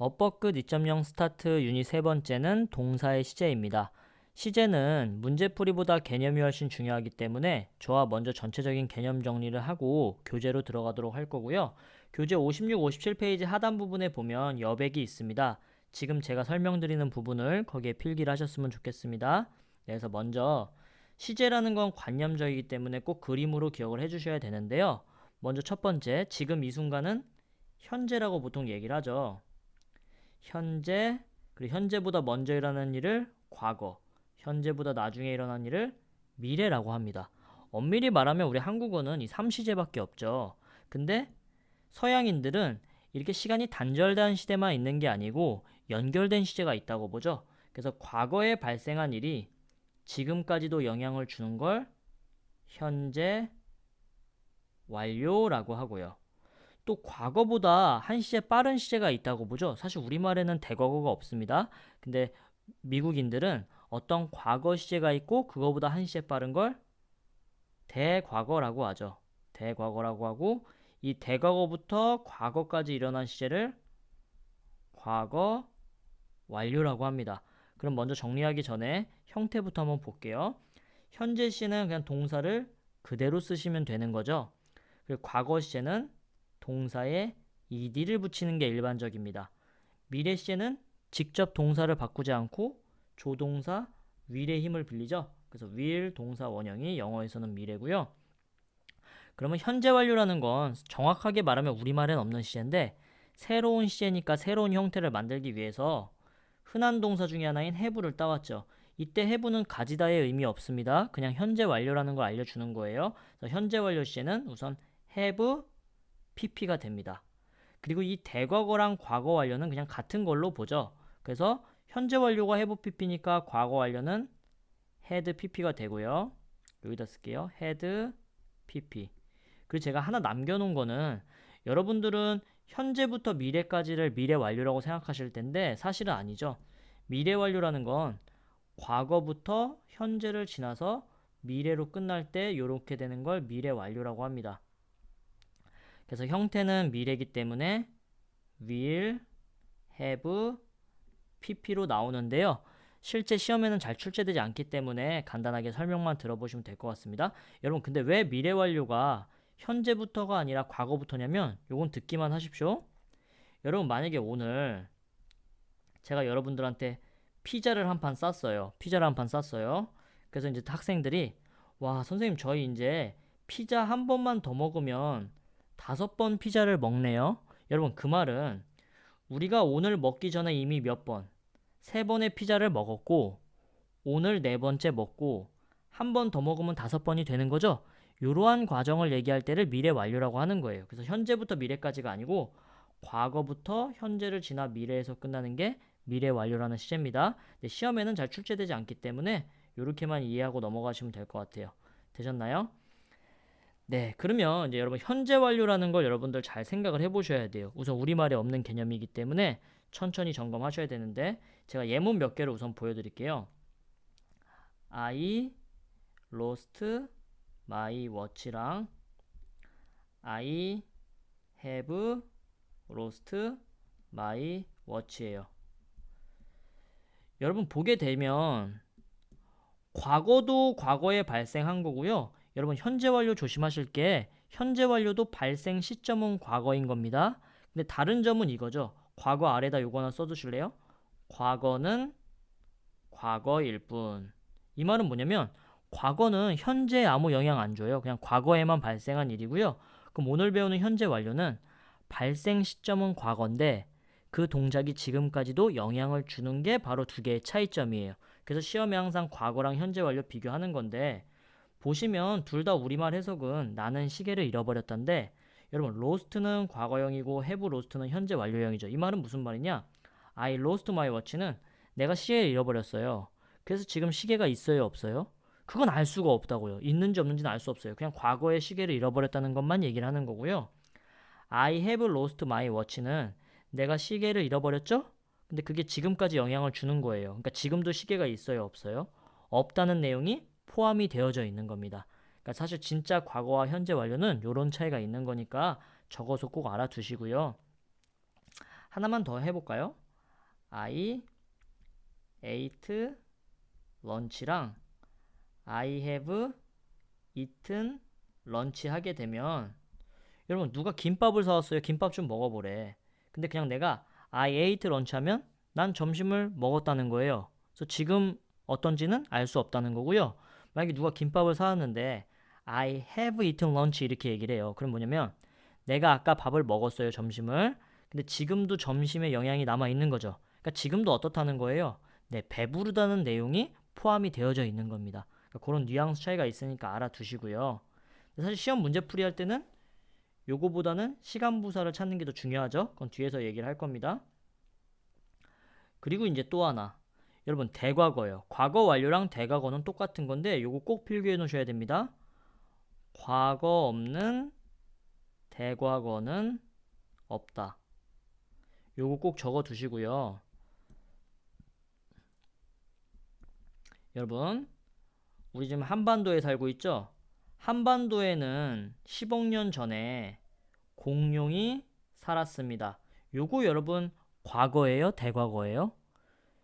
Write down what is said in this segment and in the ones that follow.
어법 끝 2.0 스타트 유닛 세 번째는 동사의 시제입니다. 시제는 문제풀이보다 개념이 훨씬 중요하기 때문에 저와 먼저 전체적인 개념 정리를 하고 교재로 들어가도록 할 거고요. 교재 56, 57페이지 하단 부분에 보면 여백이 있습니다. 지금 제가 설명드리는 부분을 거기에 필기를 하셨으면 좋겠습니다. 그래서 먼저 시제라는 건 관념적이기 때문에 꼭 그림으로 기억을 해주셔야 되는데요. 먼저 첫 번째, 지금 이 순간은 현재라고 보통 얘기를 하죠. 현재, 그리고 현재보다 먼저 일어난 일을 과거, 현재보다 나중에 일어난 일을 미래라고 합니다. 엄밀히 말하면 우리 한국어는 이 3시제밖에 없죠. 근데 서양인들은 이렇게 시간이 단절된 시대만 있는 게 아니고 연결된 시제가 있다고 보죠. 그래서 과거에 발생한 일이 지금까지도 영향을 주는 걸 현재 완료라고 하고요. 또 과거보다 한 시제 빠른 시제가 있다고 보죠. 사실 우리말에는 대과거가 없습니다. 근데 미국인들은 어떤 과거 시제가 있고 그거보다 한 시제 빠른 걸 대과거라고 하죠. 대과거라고 하고 이 대과거부터 과거까지 일어난 시제를 과거 완료라고 합니다. 그럼 먼저 정리하기 전에 형태부터 한번 볼게요. 현재 시제는 그냥 동사를 그대로 쓰시면 되는 거죠. 그리고 과거 시제는 동사에 ed를 붙이는 게 일반적입니다. 미래 시제는 직접 동사를 바꾸지 않고 조동사 will의 힘을 빌리죠. 그래서 will 동사 원형이 영어에서는 미래고요. 그러면 현재 완료라는 건 정확하게 말하면 우리말엔 없는 시제인데 새로운 시제니까 새로운 형태를 만들기 위해서 흔한 동사 중에 하나인 have를 따왔죠. 이때 have는 가지다의 의미 없습니다. 그냥 현재 완료라는 걸 알려주는 거예요. 그래서 현재 완료 시제는 우선 have pp가 됩니다. 그리고 이 대과거랑 과거 완료는 그냥 같은 걸로 보죠. 그래서 현재 완료가 have pp니까 과거 완료는 had pp가 되고요. 여기다 쓸게요. had pp. 그리고 제가 하나 남겨놓은 거는 여러분들은 현재부터 미래까지를 미래 완료라고 생각하실 텐데 사실은 아니죠. 미래 완료라는 건 과거부터 현재를 지나서 미래로 끝날 때 이렇게 되는 걸 미래 완료라고 합니다. 그래서 형태는 미래이기 때문에 will, have, pp로 나오는데요. 실제 시험에는 잘 출제되지 않기 때문에 간단하게 설명만 들어보시면 될 것 같습니다. 여러분 근데 왜 미래 완료가 현재부터가 아니라 과거부터냐면 요건 듣기만 하십시오. 여러분 만약에 오늘 제가 여러분들한테 피자를 한 판 쌌어요. 피자를 한 판 쌌어요. 그래서 이제 학생들이 와 선생님 저희 이제 피자 한 번만 더 먹으면 5번 피자를 먹네요. 여러분 그 말은 우리가 오늘 먹기 전에 이미 몇 번, 3번의 피자를 먹었고 오늘 4번째 먹고 한 번 더 먹으면 5번이 되는 거죠. 이러한 과정을 얘기할 때를 미래 완료라고 하는 거예요. 그래서 현재부터 미래까지가 아니고 과거부터 현재를 지나 미래에서 끝나는 게 미래 완료라는 시제입니다. 근데 시험에는 잘 출제되지 않기 때문에 이렇게만 이해하고 넘어가시면 될 것 같아요. 되셨나요? 네, 그러면 이제 여러분 현재 완료라는 걸 여러분들 잘 생각을 해보셔야 돼요. 우선 우리말에 없는 개념이기 때문에 천천히 점검하셔야 되는데 제가 예문 몇 개를 우선 보여드릴게요. I lost my watch랑 I have lost my watch예요. 여러분 보게 되면 과거도 과거에 발생한 거고요. 여러분 현재 완료 조심하실 게 현재 완료도 발생 시점은 과거인 겁니다. 근데 다른 점은 이거죠. 과거 아래다 요거 하나 써주실래요? 과거는 과거일 뿐. 이 말은 뭐냐면 과거는 현재에 아무 영향 안 줘요. 그냥 과거에만 발생한 일이고요. 그럼 오늘 배우는 현재 완료는 발생 시점은 과거인데 그 동작이 지금까지도 영향을 주는 게 바로 두 개의 차이점이에요. 그래서 시험에 항상 과거랑 현재 완료 비교하는 건데 보시면 둘 다 우리말 해석은 나는 시계를 잃어버렸던데 여러분 lost는 과거형이고 have lost는 현재 완료형이죠. 이 말은 무슨 말이냐? I lost my watch는 내가 시계를 잃어버렸어요. 그래서 지금 시계가 있어요, 없어요? 그건 알 수가 없다고요. 있는지 없는지는 알 수 없어요. 그냥 과거에 시계를 잃어버렸다는 것만 얘기를 하는 거고요. I have lost my watch는 내가 시계를 잃어버렸죠? 근데 그게 지금까지 영향을 주는 거예요. 그러니까 지금도 시계가 있어요, 없어요? 없다는 내용이 포함이 되어져 있는 겁니다. 그러니까 사실 진짜 과거와 현재 완료는 이런 차이가 있는 거니까 적어서 꼭 알아두시고요. 하나만 더 해볼까요? I ate lunch랑 I have eaten lunch 하게 되면 여러분 누가 김밥을 사왔어요? 김밥 좀 먹어보래. 근데 그냥 내가 I ate lunch 하면 난 점심을 먹었다는 거예요. 그래서 지금 어떤지는 알 수 없다는 거고요. 만약에 누가 김밥을 사왔는데 I have eaten lunch 이렇게 얘기를 해요. 그럼 뭐냐면 내가 아까 밥을 먹었어요, 점심을. 근데 지금도 점심에 영향이 남아 있는 거죠. 그러니까 지금도 어떻다는 거예요? 네, 배부르다는 내용이 포함이 되어져 있는 겁니다. 그러니까 그런 뉘앙스 차이가 있으니까 알아두시고요. 사실 시험 문제풀이 할 때는 요거보다는 시간 부사를 찾는 게 더 중요하죠. 그건 뒤에서 얘기를 할 겁니다. 그리고 이제 또 하나. 여러분 대과거예요. 과거 완료랑 대과거는 똑같은 건데 요거 꼭 필기해 놓으셔야 됩니다. 과거 없는 대과거는 없다. 요거 꼭 적어 두시고요. 여러분 우리 지금 한반도에 살고 있죠? 한반도에는 10억 년 전에 공룡이 살았습니다. 요거 여러분 과거예요? 대과거예요?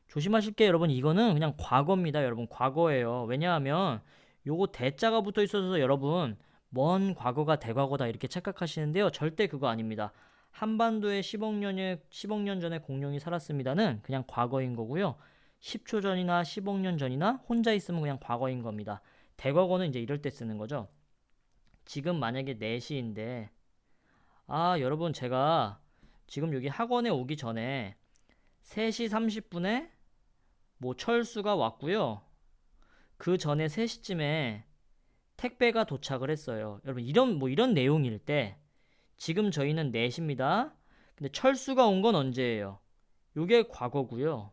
조심하실 게 여러분 이거는 그냥 과거입니다. 여러분 과거예요. 왜냐하면 요거 대자가 붙어 있어서 여러분 먼 과거가 대과거다 이렇게 착각하시는데요. 절대 그거 아닙니다. 한반도에 10억 년 전에 공룡이 살았습니다는 그냥 과거인 거고요. 10초 전이나 10억 년 전이나 혼자 있으면 그냥 과거인 겁니다. 대과거는 이제 이럴 때 쓰는 거죠. 지금 만약에 4시인데 여러분 제가 지금 여기 학원에 오기 전에 3시 30분에 뭐 철수가 왔고요. 그 전에 3시쯤에 택배가 도착을 했어요. 여러분 이런 내용일 때 지금 저희는 4시입니다. 근데 철수가 온 건 언제예요? 요게 과거고요.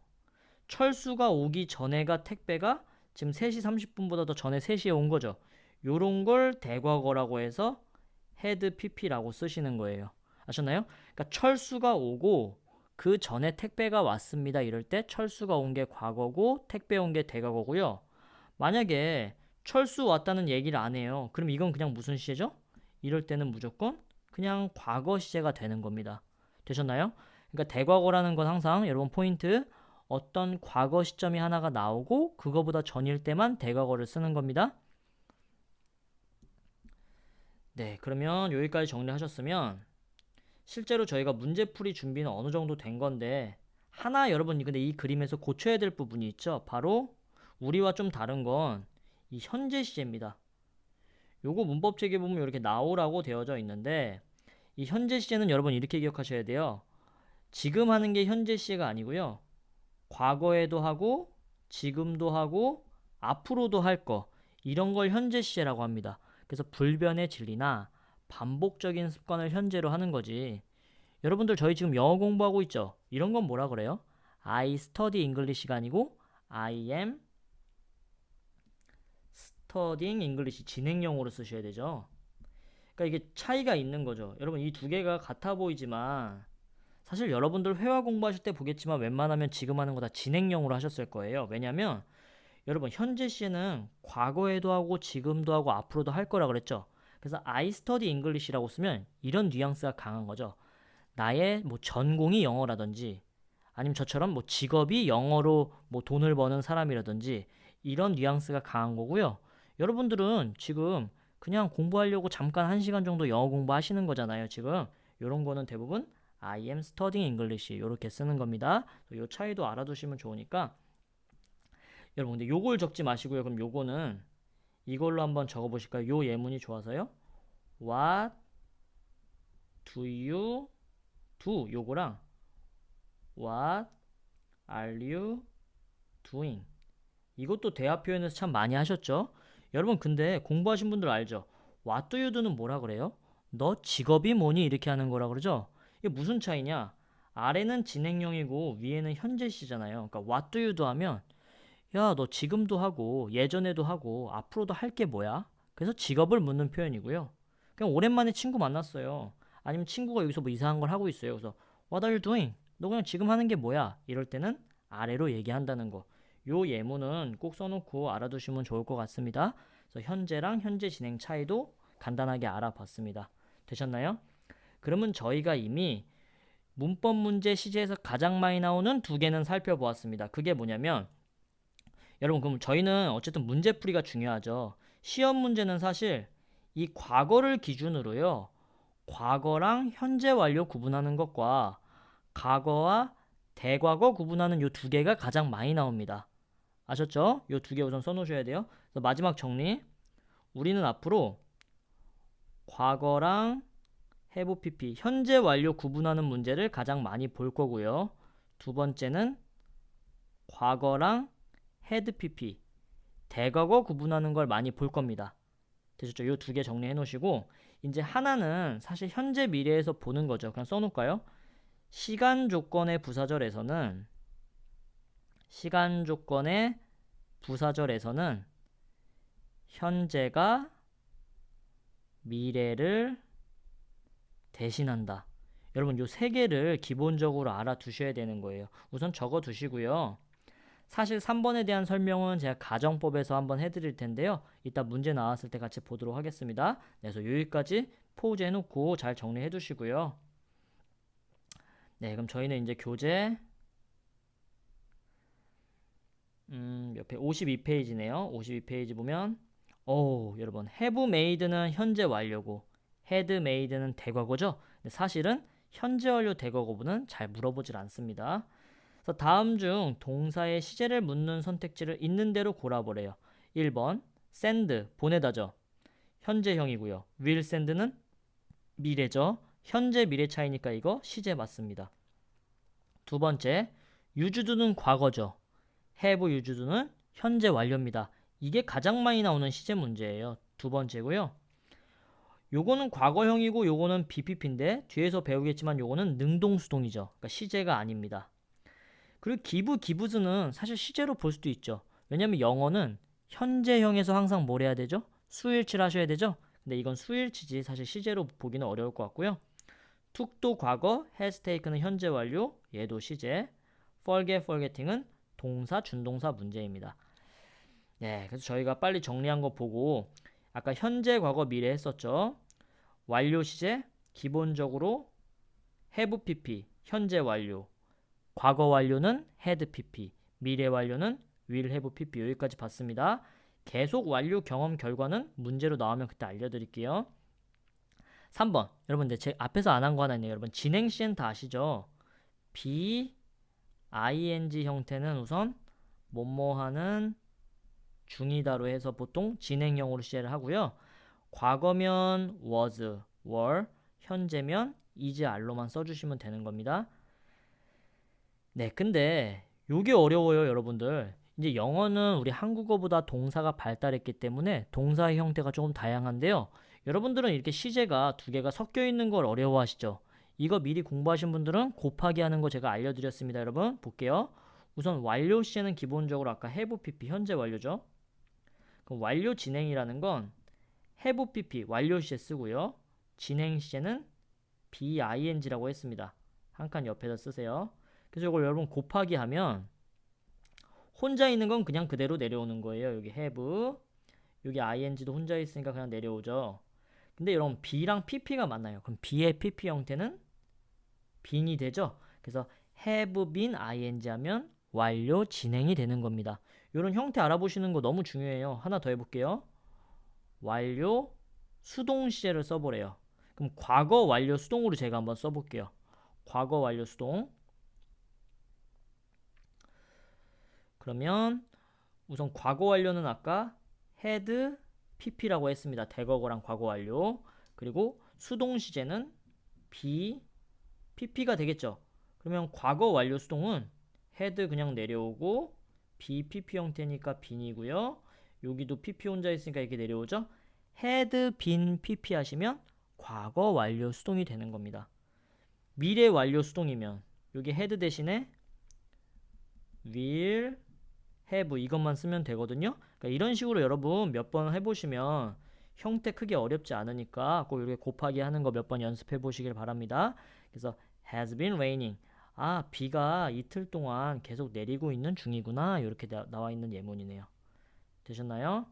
철수가 오기 전에가 택배가 지금 3시 30분보다 더 전에 3시에 온 거죠. 요런 걸 대과거라고 해서 had pp라고 쓰시는 거예요. 아셨나요? 그러니까 철수가 오고 그 전에 택배가 왔습니다. 이럴 때 철수가 온 게 과거고 택배 온 게 대과거고요. 만약에 철수 왔다는 얘기를 안 해요. 그럼 이건 그냥 무슨 시제죠? 이럴 때는 무조건 그냥 과거 시제가 되는 겁니다. 되셨나요? 그러니까 대과거라는 건 항상 여러분 포인트 어떤 과거 시점이 하나가 나오고 그거보다 전일 때만 대과거를 쓰는 겁니다. 네, 그러면 여기까지 정리하셨으면 실제로 저희가 문제풀이 준비는 어느 정도 된 건데 하나 여러분 근데 이 그림에서 고쳐야 될 부분이 있죠. 바로 우리와 좀 다른 건 이 현재 시제입니다. 요거 문법 책에 보면 이렇게 나오라고 되어져 있는데 이 현재 시제는 여러분 이렇게 기억하셔야 돼요. 지금 하는 게 현재 시제가 아니고요. 과거에도 하고 지금도 하고 앞으로도 할 거 이런 걸 현재 시제라고 합니다. 그래서 불변의 진리나 반복적인 습관을 현재로 하는 거지. 여러분들 저희 지금 영어 공부하고 있죠? 이런 건 뭐라 그래요? I study English가 아니고 I am studying English 진행형으로 쓰셔야 되죠. 그러니까 이게 차이가 있는 거죠. 여러분 이 두 개가 같아 보이지만 사실 여러분들 회화 공부하실 때 보겠지만 웬만하면 지금 하는 거 다 진행형으로 하셨을 거예요. 왜냐면 여러분 현재 시에는 과거에도 하고 지금도 하고 앞으로도 할 거라 그랬죠. 그래서 I study English라고 쓰면 이런 뉘앙스가 강한 거죠. 나의 뭐 전공이 영어라든지 아니면 저처럼 뭐 직업이 영어로 뭐 돈을 버는 사람이라든지 이런 뉘앙스가 강한 거고요. 여러분들은 지금 그냥 공부하려고 잠깐 1시간 정도 영어 공부하시는 거잖아요. 지금 이런 거는 대부분 I am studying English 이렇게 쓰는 겁니다. 이 차이도 알아두시면 좋으니까 여러분 근데 요걸 적지 마시고요. 그럼 요거는 이걸로 한번 적어보실까요? 요 예문이 좋아서요. What do you do? 요거랑 What are you doing? 이것도 대화 표현에서 참 많이 하셨죠? 여러분 근데 공부하신 분들 알죠? What do you do는 뭐라 그래요? 너 직업이 뭐니? 이렇게 하는 거라 그러죠? 이게 무슨 차이냐? 아래는 진행형이고 위에는 현재 시잖아요. 그러니까 what do you do 하면 야, 너 지금도 하고 예전에도 하고 앞으로도 할 게 뭐야? 그래서 직업을 묻는 표현이고요. 그냥 오랜만에 친구 만났어요. 아니면 친구가 여기서 뭐 이상한 걸 하고 있어요. 그래서 What are you doing? 너 그냥 지금 하는 게 뭐야? 이럴 때는 아래로 얘기한다는 거. 요 예문은 꼭 써놓고 알아두시면 좋을 것 같습니다. 그래서 현재랑 현재 진행 차이도 간단하게 알아봤습니다. 되셨나요? 그러면 저희가 이미 문법 문제 시제에서 가장 많이 나오는 두 개는 살펴보았습니다. 그게 뭐냐면 여러분 그럼 저희는 어쨌든 문제풀이가 중요하죠. 시험 문제는 사실 이 과거를 기준으로요. 과거랑 현재 완료 구분하는 것과 과거와 대과거 구분하는 요 두 개가 가장 많이 나옵니다. 아셨죠? 요 두 개 우선 써놓으셔야 돼요. 그래서 마지막 정리. 우리는 앞으로 과거랑 have pp 현재 완료 구분하는 문제를 가장 많이 볼 거고요. 두 번째는 과거랑 had pp 대과거 구분하는 걸 많이 볼 겁니다. 되셨죠? 요 두 개 정리해 놓으시고 이제 하나는 사실 현재 미래에서 보는 거죠. 그냥 써놓을까요? 시간 조건의 부사절에서는 현재가 미래를 대신한다. 여러분 요 세 개를 기본적으로 알아두셔야 되는 거예요. 우선 적어 두시고요. 사실 3번에 대한 설명은 제가 가정법에서 한번 해드릴 텐데요. 이따 문제 나왔을 때 같이 보도록 하겠습니다. 그래서 여기까지 포즈 해놓고 잘 정리해 두시고요. 네, 그럼 저희는 이제 교재 옆에 52페이지네요. 52페이지 보면 여러분 have made는 현재 완료고 had made는 대과거죠. 근데 사실은 현재 완료 대과거부는 잘 물어보질 않습니다. 그래서 다음 중 동사의 시제를 묻는 선택지를 있는 대로 골라보래요. 1번 send 보내다죠. 현재형이고요. will send는 미래죠. 현재 미래 차이니까 이거 시제 맞습니다. 두 번째 used는 과거죠. have used는 현재 완료입니다. 이게 가장 많이 나오는 시제 문제예요. 두 번째고요. 요거는 과거형이고 요거는 BPP인데 뒤에서 배우겠지만 요거는 능동수동이죠. 그러니까 시제가 아닙니다. 그리고 기부스는 사실 시제로 볼 수도 있죠. 왜냐면 영어는 현재형에서 항상 뭘 해야 되죠? 수일치를 하셔야 되죠? 근데 이건 수일치지 사실 시제로 보기는 어려울 것 같고요. took도 과거, has taken은 현재 완료, 얘도 시제, forgetting은 동사, 준동사 문제입니다. 네, 그래서 저희가 빨리 정리한 거 보고 아까 현재, 과거, 미래 했었죠. 완료 시제 기본적으로 have pp 현재 완료, 과거 완료는 had pp, 미래 완료는 will have pp 여기까지 봤습니다. 계속 완료 경험 결과는 문제로 나오면 그때 알려드릴게요. 3번 여러분들 제 앞에서 안 한 거 하나 있네요. 여러분 진행 시엔 다 아시죠? be ing 형태는 우선 뭐뭐하는 중이다로 해서 보통 진행형으로 시제를 하고요. 과거면 was, were, 현재면 is, are로만 써주시면 되는 겁니다. 네, 근데 요게 어려워요, 여러분들. 이제 영어는 우리 한국어보다 동사가 발달했기 때문에 동사의 형태가 조금 다양한데요. 여러분들은 이렇게 시제가 두 개가 섞여 있는 걸 어려워하시죠? 이거 미리 공부하신 분들은 곱하기 하는 거 제가 알려드렸습니다, 여러분. 볼게요. 우선 완료 시제는 기본적으로 아까 have pp 현재 완료죠. 그럼 완료 진행이라는 건 have pp 완료 시제 쓰고요. 진행 시제는 bing라고 했습니다. 한 칸 옆에다 쓰세요. 그래서 이걸 여러분 곱하기 하면 혼자 있는 건 그냥 그대로 내려오는 거예요. 여기 have, 여기 ing도 혼자 있으니까 그냥 내려오죠. 근데 여러분 b랑 pp가 만나요. 그럼 b의 pp 형태는 been이 되죠. 그래서 have been ing 하면 완료 진행이 되는 겁니다. 이런 형태 알아보시는 거 너무 중요해요. 하나 더 해볼게요. 완료 수동 시제를 써보래요. 그럼 과거 완료 수동으로 제가 한번 써볼게요. 과거 완료 수동. 그러면 우선 과거 완료는 아까 had pp라고 했습니다. 대거거랑 과거 완료. 그리고 수동 시제는 be pp가 되겠죠. 그러면 과거 완료 수동은 had 그냥 내려오고 be pp 형태니까 bean이고요. 여기도 pp 혼자 있으니까 이렇게 내려오죠. had been pp 하시면 과거 완료 수동이 되는 겁니다. 미래 완료 수동이면 여기 had 대신에 will have 이것만 쓰면 되거든요. 그러니까 이런 식으로 여러분 몇 번 해보시면 형태 크게 어렵지 않으니까 꼭 이렇게 곱하기 하는 거 몇 번 연습해 보시길 바랍니다. 그래서 has been raining. 아, 비가 이틀 동안 계속 내리고 있는 중이구나. 이렇게 나와 있는 예문이네요. 되셨나요?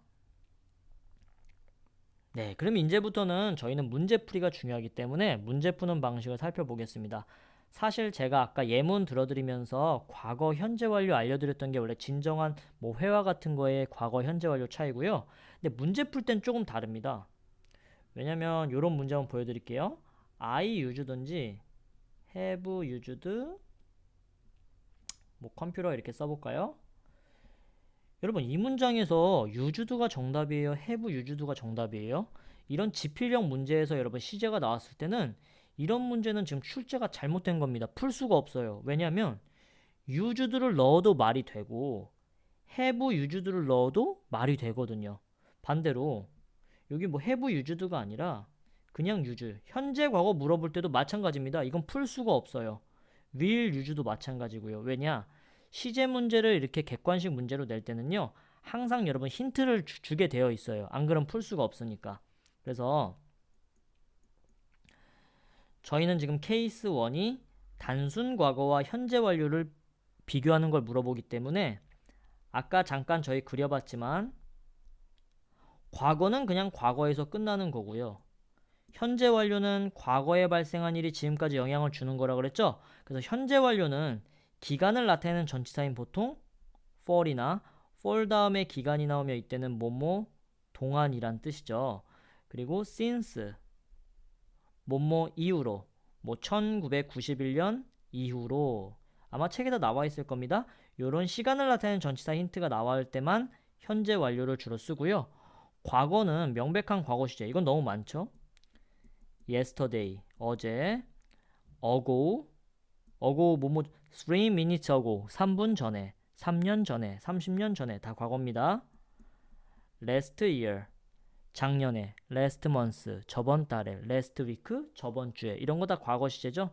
네, 그럼 이제부터는 저희는 문제풀이가 중요하기 때문에 문제 푸는 방식을 살펴보겠습니다. 사실 제가 아까 예문 들어드리면서 과거 현재 완료 알려드렸던 게 원래 진정한 뭐 회화 같은 거의 과거 현재 완료 차이고요. 근데 문제 풀 땐 조금 다릅니다. 왜냐면 이런 문제 한번 보여드릴게요. I used든지 have used 뭐 컴퓨터 이렇게 써볼까요? 여러분 이 문장에서 used가 정답이에요? have used가 정답이에요? 이런 지필형 문제에서 여러분 시제가 나왔을 때는 이런 문제는 지금 출제가 잘못된 겁니다. 풀 수가 없어요. 왜냐하면 used를 넣어도 말이 되고 have used를 넣어도 말이 되거든요. 반대로 여기 뭐 have used가 아니라 그냥 use, 현재 과거 물어볼 때도 마찬가지입니다. 이건 풀 수가 없어요. will use도 마찬가지고요. 왜냐? 시제 문제를 이렇게 객관식 문제로 낼 때는요. 항상 여러분 힌트를 주게 되어 있어요. 안 그러면 풀 수가 없으니까. 그래서 저희는 지금 케이스 1이 단순 과거와 현재 완료를 비교하는 걸 물어보기 때문에 아까 잠깐 저희 그려봤지만 과거는 그냥 과거에서 끝나는 거고요. 현재 완료는 과거에 발생한 일이 지금까지 영향을 주는 거라 그랬죠? 그래서 현재 완료는 기간을 나타내는 전치사인 보통 for이나 for 다음에 기간이 나오면 이때는 뭐뭐 동안이란 뜻이죠. 그리고 since 뭐뭐 이후로 뭐 1991년 이후로 아마 책에다 나와 있을 겁니다. 이런 시간을 나타내는 전치사 힌트가 나올 때만 현재 완료를 주로 쓰고요. 과거는 명백한 과거 시제. 이건 너무 많죠. yesterday 어제, ago 뭐뭐 3 minutes ago 3분 전에, 3년 전에, 30년 전에 다 과거입니다. last year 작년에, last month 저번 달에, last week 저번 주에 이런 거 다 과거 시제죠.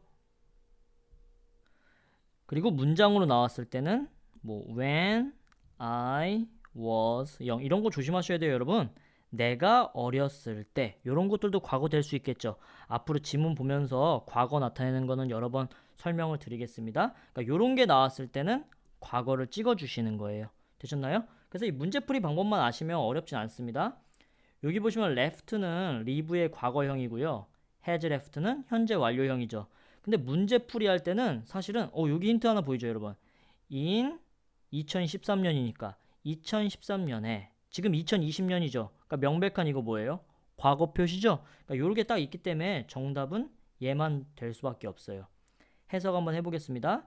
그리고 문장으로 나왔을 때는 뭐 when I was young 이런 거 조심하셔야 돼요, 여러분. 내가 어렸을 때 이런 것들도 과거 될 수 있겠죠. 앞으로 지문 보면서 과거 나타내는 거는 여러 번 설명을 드리겠습니다. 그러니까 이런 게 나왔을 때는 과거를 찍어 주시는 거예요. 되셨나요? 그래서 이 문제풀이 방법만 아시면 어렵진 않습니다. 여기 보시면 left는 live의 과거형이고요. has left는 현재 완료형이죠. 근데 문제풀이 할 때는 사실은 여기 힌트 하나 보이죠, 여러분? in 2013년이니까 2013년에 지금 2020년이죠. 그러니까 명백한 이거 뭐예요? 과거 표시죠. 그러니까 요렇게 딱 있기 때문에 정답은 얘만 될 수밖에 없어요. 해석 한번 해보겠습니다.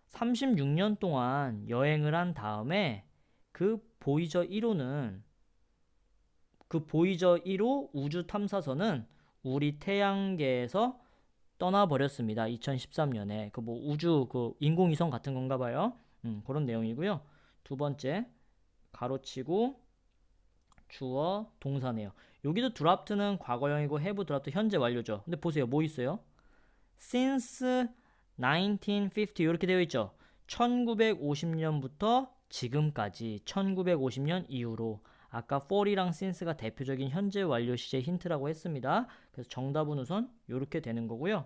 36년 동안 여행을 한 다음에 그 보이저 1호는 그 보이저 1호 우주 탐사선은 우리 태양계에서 떠나버렸습니다. 2013년에 그 뭐 우주 그 인공위성 같은 건가 봐요. 그런 내용이고요. 두 번째 가로치고 주어 동사네요. 여기도 드랍트는 과거형이고 have 드랍트 현재 완료죠. 근데 보세요. 뭐 있어요? since 1950 이렇게 되어 있죠. 1950년부터 지금까지 1950년 이후로 아까 for이랑 since가 대표적인 현재 완료 시제 힌트라고 했습니다. 그래서 정답은 우선 이렇게 되는 거고요.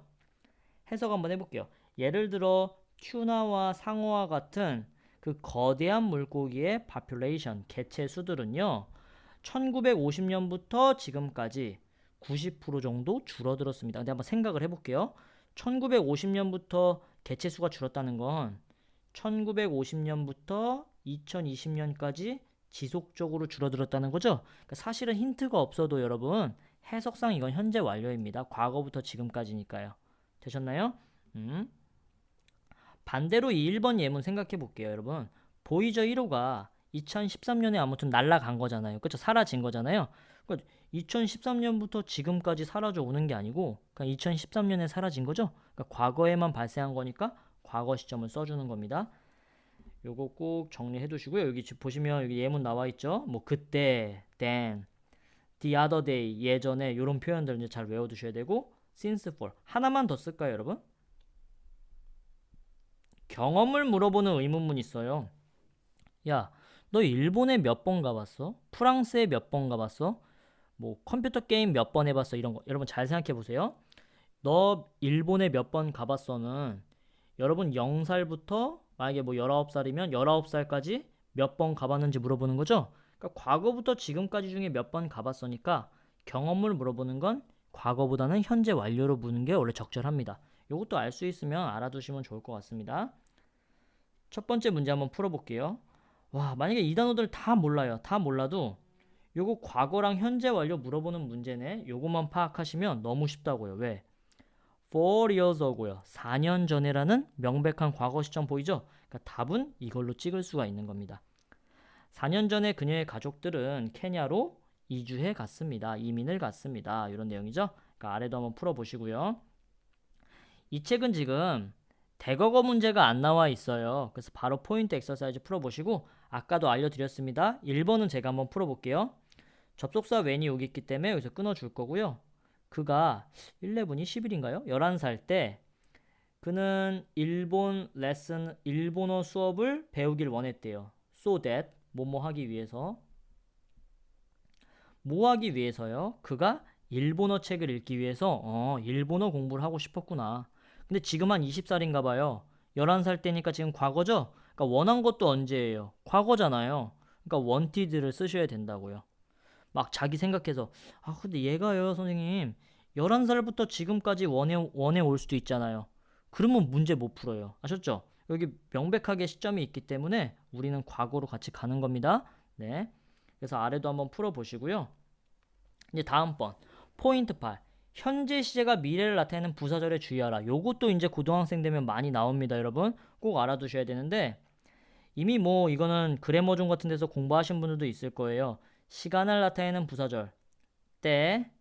해석 한번 해볼게요. 예를 들어 튜나와 상어와 같은 그 거대한 물고기의 population, 개체 수들은요. 1950년부터 지금까지 90% 정도 줄어들었습니다. 근데 한번 생각을 해볼게요. 1950년부터 개체 수가 줄었다는 건 1950년부터 2020년까지 지속적으로 줄어들었다는 거죠. 그러니까 사실은 힌트가 없어도 여러분 해석상 이건 현재 완료입니다. 과거부터 지금까지니까요. 되셨나요? 반대로 이 1번 예문 생각해 볼게요, 여러분. 보이저 1호가 2013년에 아무튼 날아간 거잖아요. 그렇죠? 사라진 거잖아요. 그러니까 2013년부터 지금까지 사라져 오는 게 아니고 그냥 2013년에 사라진 거죠. 그러니까 과거에만 발생한 거니까 과거 시점을 써주는 겁니다. 요거 꼭 정리해 두시고요. 여기 보시면 여기 예문 나와 있죠. 뭐 그때, then, the other day, 예전에 이런 표현들 이제 잘 외워두셔야 되고 since for 하나만 더 쓸까요, 여러분? 경험을 물어보는 의문문 있어요. 야, 너 일본에 몇 번 가봤어? 프랑스에 몇 번 가봤어? 뭐 컴퓨터 게임 몇 번 해봤어? 이런 거 여러분 잘 생각해 보세요. 너 일본에 몇 번 가봤어는 여러분 0살부터 만약에 뭐 19살이면 19살까지 몇 번 가봤는지 물어보는 거죠. 그러니까 과거부터 지금까지 중에 몇 번 가봤으니까 경험을 물어보는 건 과거보다는 현재 완료로 묻는 게 원래 적절합니다. 이것도 알 수 있으면 알아두시면 좋을 것 같습니다. 첫 번째 문제 한번 풀어볼게요. 와, 만약에 이 단어들 다 몰라요. 다 몰라도 요거 과거랑 현재 완료 물어보는 문제네. 요것만 파악하시면 너무 쉽다고요. 왜? 4 years ago요. 4년 전에라는 명백한 과거 시점 보이죠? 그러니까 답은 이걸로 찍을 수가 있는 겁니다. 4년 전에 그녀의 가족들은 케냐로 이주해 갔습니다. 이민을 갔습니다. 이런 내용이죠. 그러니까 아래도 한번 풀어보시고요. 이 책은 지금 대거거 문제가 안 나와 있어요. 그래서 바로 포인트 엑서사이즈 풀어보시고 아까도 알려드렸습니다. 1번은 제가 한번 풀어볼게요. 접속사 when이 여기 있기 때문에 여기서 끊어줄 거고요. 그가 11이 10일인가요? 11살 때 그는 일본어 수업을 배우길 원했대요. So that 뭐뭐 하기 위해서 뭐 하기 위해서요? 그가 일본어 책을 읽기 위해서 일본어 공부를 하고 싶었구나. 근데 지금 한 20살인가 봐요. 11살 때니까 지금 과거죠? 그러니까 원한 것도 언제예요? 과거잖아요. 그러니까 wanted를 쓰셔야 된다고요. 막 자기 생각해서 근데 얘가요 선생님 11살부터 지금까지 원해 올 수도 있잖아요. 그러면 문제 못 풀어요. 아셨죠? 여기 명백하게 시점이 있기 때문에 우리는 과거로 같이 가는 겁니다. 네. 그래서 아래도 한번 풀어보시고요. 이제 다음 번 포인트 8 현재 시제가 미래를 나타내는 부사절에 주의하라. 요것도 이제 고등학생 되면 많이 나옵니다. 여러분 꼭 알아두셔야 되는데 이미 뭐 이거는 그래머존 같은 데서 공부하신 분들도 있을 거예요. 시간을 나타내는 부사절 때,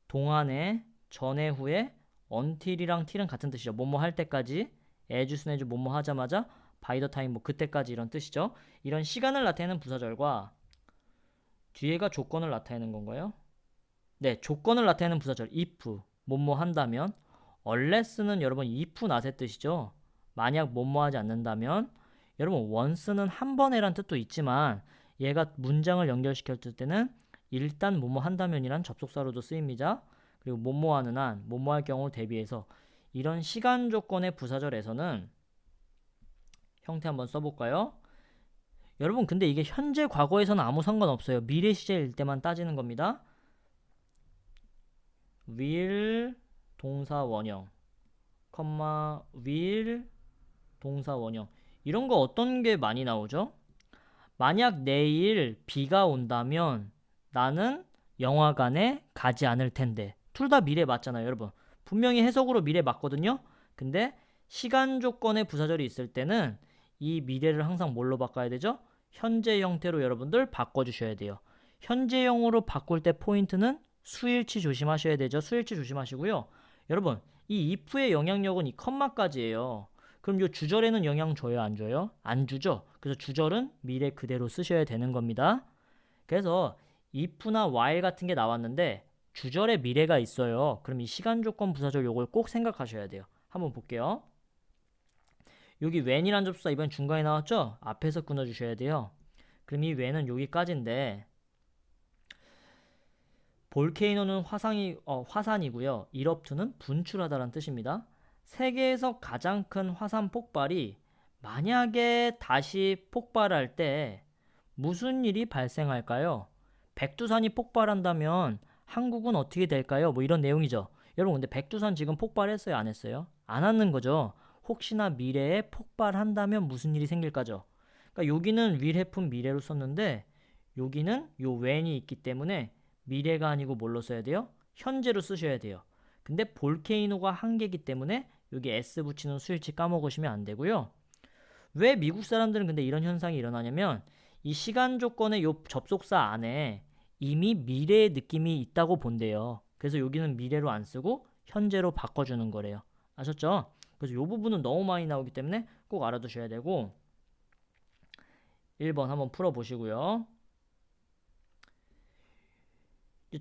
동안에, 전에, 후에 until이랑 till은 같은 뜻이죠. 뭐뭐 할 때까지 as soon as 뭐뭐 하자마자 by the time 뭐 그때까지 이런 뜻이죠. 이런 시간을 나타내는 부사절과 뒤에가 조건을 나타내는 건가요? 네, 조건을 나타내는 부사절 if 뭐뭐 한다면 unless는 여러분 if not의 뜻이죠. 만약 뭐뭐 하지 않는다면 여러분 once는 한 번에란 뜻도 있지만 얘가 문장을 연결시켰을 때는 일단 뭐뭐 한다면이란 접속사로도 쓰입니다. 그리고 뭐뭐 하는 한 뭐뭐 할 경우 대비해서 이런 시간 조건의 부사절에서는 형태 한번 써볼까요? 여러분 근데 이게 현재 과거에서는 아무 상관없어요. 미래 시제일 때만 따지는 겁니다. will 동사 원형 will 동사 원형 이런 거 어떤 게 많이 나오죠? 만약 내일 비가 온다면 나는 영화관에 가지 않을 텐데. 둘 다 미래 맞잖아요, 여러분. 분명히 해석으로 미래 맞거든요. 근데 시간 조건의 부사절이 있을 때는 이 미래를 항상 뭘로 바꿔야 되죠? 현재 형태로 여러분들 바꿔주셔야 돼요. 현재형으로 바꿀 때 포인트는 수일치 조심하셔야 되죠. 수일치 조심하시고요. 여러분, 이 if의 영향력은 이 컴마까지예요. 그럼 이 주절에는 영향 줘요, 안 줘요? 안 주죠. 그래서 주절은 미래 그대로 쓰셔야 되는 겁니다. 그래서 if나 while 같은 게 나왔는데 주절에 미래가 있어요. 그럼 이 시간 조건 부사절 요걸 꼭 생각하셔야 돼요. 한번 볼게요. 여기 when이란 접수사 이번 중간에 나왔죠? 앞에서 끊어주셔야 돼요. 그럼 이 when은 여기까지인데 볼케이노는 화산이고요. erupt는 분출하다라는 뜻입니다. 세계에서 가장 큰 화산 폭발이 만약에 다시 폭발할 때 무슨 일이 발생할까요? 백두산이 폭발한다면 한국은 어떻게 될까요? 뭐 이런 내용이죠. 여러분 근데 백두산 지금 폭발했어요? 안 했어요? 안 하는 거죠. 혹시나 미래에 폭발한다면 무슨 일이 생길까죠? 그러니까 여기는 will happen 미래로 썼는데 여기는 요 when이 있기 때문에 미래가 아니고 뭘로 써야 돼요? 현재로 쓰셔야 돼요. 근데 볼케이노가 한 개이기 때문에 여기 S 붙이는 수일치 까먹으시면 안 되고요. 왜 미국 사람들은 근데 이런 현상이 일어나냐면 이 시간 조건의 요 접속사 안에 이미 미래의 느낌이 있다고 본대요. 그래서 여기는 미래로 안 쓰고 현재로 바꿔주는 거래요. 아셨죠? 그래서 요 부분은 너무 많이 나오기 때문에 꼭 알아두셔야 되고 1번 한번 풀어보시고요.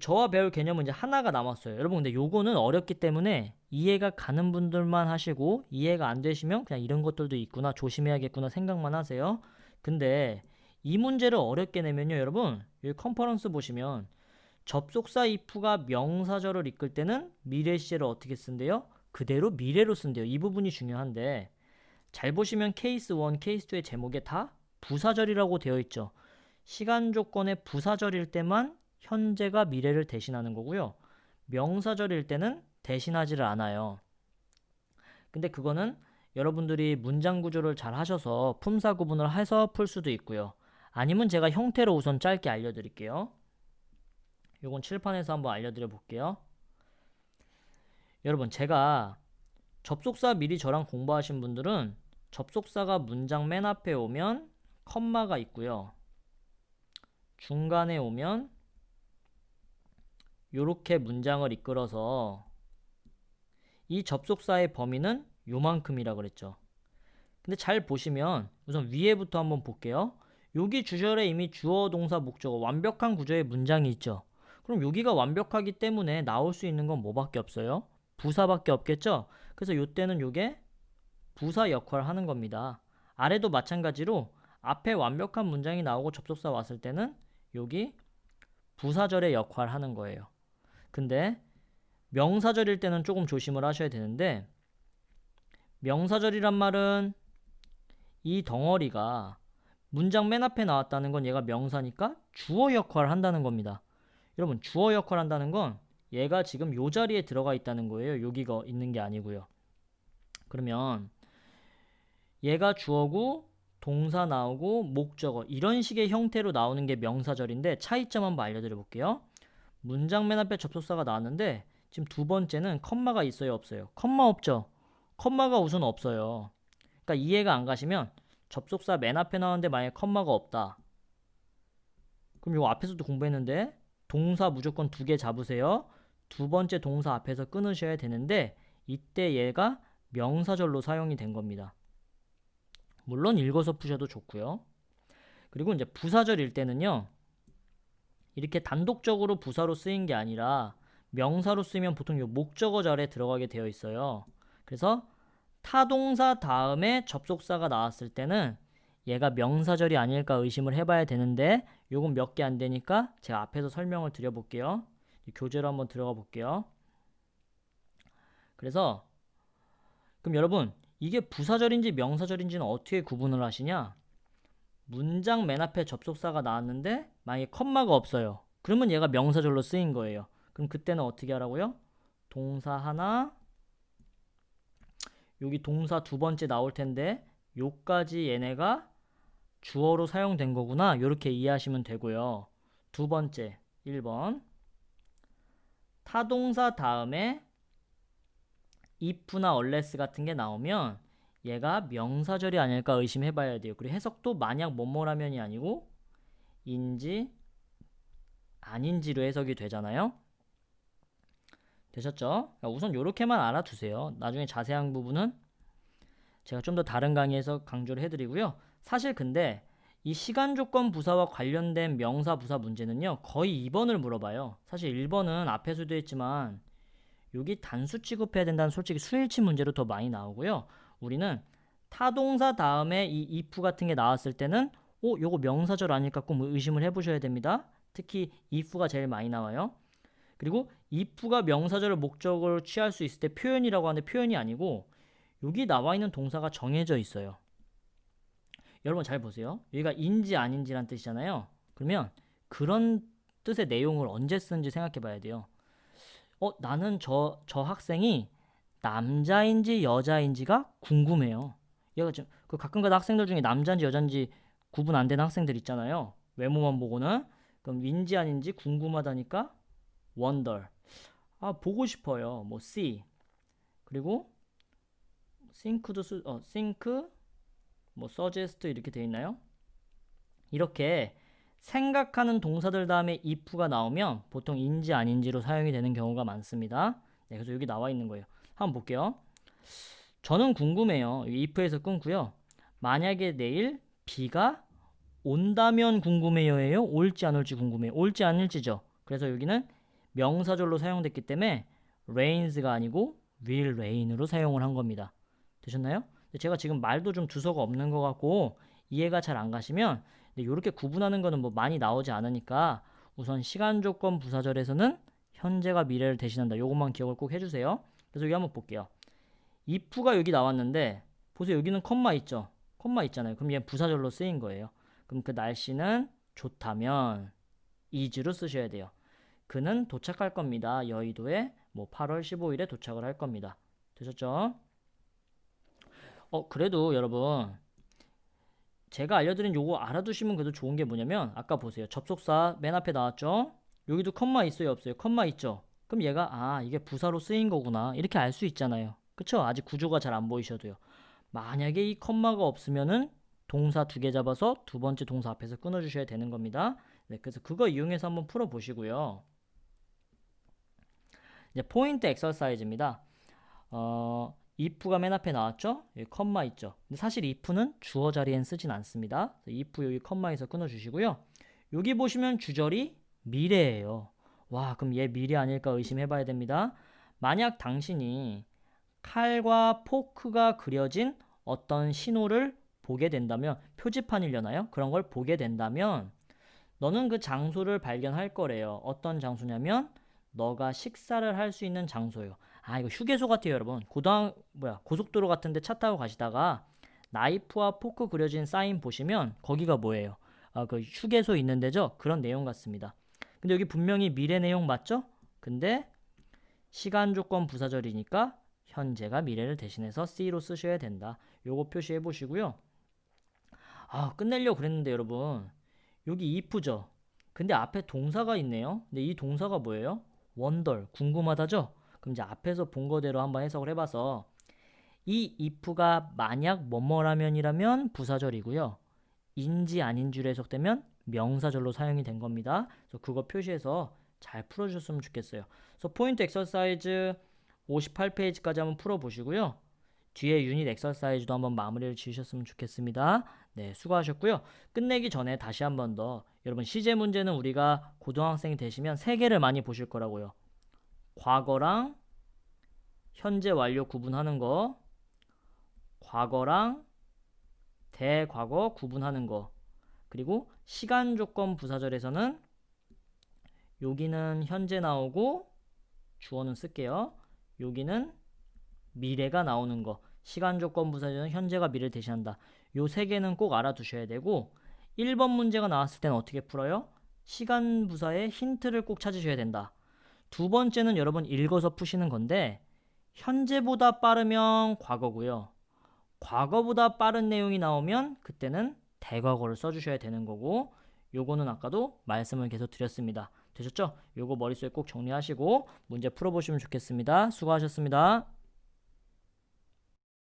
저와 배울 개념은 이제 하나가 남았어요. 여러분 근데 요거는 어렵기 때문에 이해가 가는 분들만 하시고 이해가 안 되시면 그냥 이런 것들도 있구나 조심해야겠구나 생각만 하세요. 근데 이 문제를 어렵게 내면요 여러분 여기 컨퍼런스 보시면 접속사 if가 명사절을 이끌 때는 미래 시제를 어떻게 쓴대요? 그대로 미래로 쓴대요. 이 부분이 중요한데 잘 보시면 케이스 1, 케이스 2의 제목에 다 부사절이라고 되어 있죠. 시간 조건의 부사절일 때만 현재가 미래를 대신하는 거고요. 명사절일 때는 대신하지를 않아요. 근데 그거는 여러분들이 문장 구조를 잘 하셔서 품사 구분을 해서 풀 수도 있고요. 아니면 제가 형태로 우선 짧게 알려드릴게요. 요건 칠판에서 한번 알려드려 볼게요. 여러분, 제가 접속사 미리 저랑 공부하신 분들은 접속사가 문장 맨 앞에 오면 컴마가 있고요. 중간에 오면 요렇게 문장을 이끌어서 이 접속사의 범위는 요만큼이라 그랬죠. 근데 잘 보시면 우선 위에부터 한번 볼게요. 여기 주절에 이미 주어, 동사, 목적어 완벽한 구조의 문장이 있죠. 그럼 여기가 완벽하기 때문에 나올 수 있는 건 뭐밖에 없어요? 부사밖에 없겠죠? 그래서 이때는 이게 부사 역할을 하는 겁니다. 아래도 마찬가지로 앞에 완벽한 문장이 나오고 접속사 왔을 때는 여기 부사절의 역할을 하는 거예요. 근데 명사절일 때는 조금 조심을 하셔야 되는데, 명사절이란 말은 이 덩어리가 문장 맨 앞에 나왔다는 건 얘가 명사니까 주어 역할을 한다는 겁니다. 여러분, 주어 역할을 한다는 건 얘가 지금 요 자리에 들어가 있다는 거예요. 여기가 있는 게 아니고요. 그러면 얘가 주어고 동사 나오고 목적어 이런 식의 형태로 나오는 게 명사절인데, 차이점 한번 알려드려 볼게요. 문장 맨 앞에 접속사가 나왔는데 지금 두 번째는 컴마가 있어요, 없어요? 컴마 없죠? 컴마가 우선 없어요. 그러니까 이해가 안 가시면 접속사 맨 앞에 나왔는데 만약에 컴마가 없다. 그럼 요 앞에서도 공부했는데 동사 무조건 2개 잡으세요. 두 번째 동사 앞에서 끊으셔야 되는데 이때 얘가 명사절로 사용이 된 겁니다. 물론 읽어서 푸셔도 좋고요. 그리고 이제 부사절일 때는요. 이렇게 단독적으로 부사로 쓰인 게 아니라 명사로 쓰면 보통 요 목적어절에 들어가게 되어 있어요. 그래서 타동사 다음에 접속사가 나왔을 때는 얘가 명사절이 아닐까 의심을 해봐야 되는데 요건 몇 개 안 되니까 제가 앞에서 설명을 드려볼게요. 교재로 한번 들어가 볼게요. 그래서 그럼 여러분, 이게 부사절인지 명사절인지는 어떻게 구분을 하시냐? 문장 맨 앞에 접속사가 나왔는데 만약에 컴마가 없어요. 그러면 얘가 명사절로 쓰인 거예요. 그럼 그때는 어떻게 하라고요? 동사 하나, 여기 동사 두 번째 나올 텐데 요까지 얘네가 주어로 사용된 거구나. 이렇게 이해하시면 되고요. 두 번째, 1번. 타동사 다음에 if나 unless 같은 게 나오면 얘가 명사절이 아닐까 의심해 봐야 돼요. 그리고 해석도 만약 뭐뭐라면이 아니고 인지 아닌지로 해석이 되잖아요. 되셨죠? 우선 이렇게만 알아두세요. 나중에 자세한 부분은 제가 좀 더 다른 강의에서 강조를 해드리고요. 사실 근데 이 시간 조건 부사와 관련된 명사 부사 문제는요, 거의 2번을 물어봐요. 사실 1번은 앞에서도 했지만 여기 단수 취급해야 된다는 솔직히 수일치 문제로 더 많이 나오고요. 우리는 타동사 다음에 이 if 같은 게 나왔을 때는 요거 명사절 아닐까 꼭 의심을 해보셔야 됩니다. 특히 if가 제일 많이 나와요. 그리고 if가 명사절을 목적으로 취할 수 있을 때 표현이라고 하는데 표현이 아니고 여기 나와 있는 동사가 정해져 있어요. 여러분 잘 보세요. 여기가 인지 아닌지란 뜻이잖아요. 그러면 그런 뜻의 내용을 언제 쓰는지 생각해 봐야 돼요. 나는 저 학생이 남자인지 여자인지가 궁금해요. 얘가 지금 그 가끔가다 학생들 중에 남자인지 여자인지 구분 안 되는 학생들 있잖아요. 외모만 보고는. 그럼 인지 아닌지 궁금하다니까 wonder. 보고 싶어요. 뭐 see. 그리고 think도 think 뭐 suggest 이렇게 돼 있나요? 이렇게 생각하는 동사들 다음에 if가 나오면 보통 인지 아닌지로 사용이 되는 경우가 많습니다. 네, 그래서 여기 나와 있는 거예요. 한번 볼게요. 저는 궁금해요. if에서 끊고요. 만약에 내일 비가 온다면 궁금해요예요. 올지 안 올지 궁금해요. 올지 안 올지죠. 그래서 여기는 명사절로 사용됐기 때문에 rains가 아니고 will rain으로 사용을 한 겁니다. 되셨나요? 제가 지금 말도 좀 두서가 없는 것 같고 이해가 잘 안 가시면 이렇게 구분하는 거는 뭐 많이 나오지 않으니까 우선 시간 조건 부사절에서는 현재가 미래를 대신한다. 요것만 기억을 꼭 해주세요. 그래서 여기 한번 볼게요. if가 여기 나왔는데 보세요. 여기는 컴마 있죠. 컴마 있잖아요. 그럼 얘 부사절로 쓰인 거예요. 그럼 그 날씨는 좋다면 is로 쓰셔야 돼요. 그는 도착할 겁니다. 여의도에 뭐 8월 15일에 도착을 할 겁니다. 되셨죠? 그래도 여러분 제가 알려드린 요거 알아두시면 그래도 좋은 게 뭐냐면 아까 보세요. 접속사 맨 앞에 나왔죠? 여기도 컴마 있어요, 없어요? 컴마 있죠? 그럼 얘가 이게 부사로 쓰인 거구나 이렇게 알 수 있잖아요. 그쵸? 아직 구조가 잘 안 보이셔도요. 만약에 이 컴마가 없으면은 동사 두 개 잡아서 두 번째 동사 앞에서 끊어주셔야 되는 겁니다. 네, 그래서 그거 이용해서 한번 풀어보시고요. 이제 포인트 엑서사이즈입니다. if가 맨 앞에 나왔죠? 여기 컴마 있죠? 근데 사실 if는 주어 자리엔 쓰진 않습니다. if 여기 컴마에서 끊어주시고요. 여기 보시면 주절이 미래예요. 와, 그럼 얘 미래 아닐까 의심해봐야 됩니다. 만약 당신이 칼과 포크가 그려진 어떤 신호를 보게 된다면, 표지판이려나요? 그런 걸 보게 된다면 너는 그 장소를 발견할 거래요. 어떤 장소냐면 너가 식사를 할 수 있는 장소예요. 이거 휴게소 같아요, 여러분. 고속도로 같은데 차 타고 가시다가 나이프와 포크 그려진 사인 보시면 거기가 뭐예요? 그 휴게소 있는 데죠? 그런 내용 같습니다. 근데 여기 분명히 미래 내용 맞죠? 근데 시간 조건 부사절이니까 현재가 미래를 대신해서 C로 쓰셔야 된다. 요거 표시해 보시고요. 끝내려고 그랬는데 여러분 여기 if죠. 근데 앞에 동사가 있네요. 근데 이 동사가 뭐예요? 원덜, 궁금하다죠? 그럼 이제 앞에서 본 거대로 한번 해석을 해봐서 이 if가 만약 뭐뭐라면이라면 부사절이고요. 인지 아닌지로 해석되면 명사절로 사용이 된 겁니다. 그래서 그거 표시해서 잘 풀어주셨으면 좋겠어요. 그래서 포인트 엑서사이즈 58페이지까지 한번 풀어보시고요. 뒤에 유닛 엑서사이즈도 한번 마무리를 지으셨으면 좋겠습니다. 네, 수고하셨고요. 끝내기 전에 다시 한번 더 여러분 시제 문제는 우리가 고등학생이 되시면 세 개를 많이 보실 거라고요. 과거랑 현재 완료 구분하는 거, 과거랑 대과거 구분하는 거, 그리고 시간 조건 부사절에서는 여기는 현재 나오고 주어는 쓸게요. 여기는 미래가 나오는 거. 시간 조건 부사절은 현재가 미래를 대신한다. 요 세 개는 꼭 알아두셔야 되고 1번 문제가 나왔을 때는 어떻게 풀어요? 시간 부사의 힌트를 꼭 찾으셔야 된다. 두 번째는 여러분 읽어서 푸시는 건데 현재보다 빠르면 과거고요. 과거보다 빠른 내용이 나오면 그때는 대과거를 써주셔야 되는 거고 요거는 아까도 말씀을 계속 드렸습니다. 되셨죠? 요거 머릿속에 꼭 정리하시고 문제 풀어보시면 좋겠습니다. 수고하셨습니다.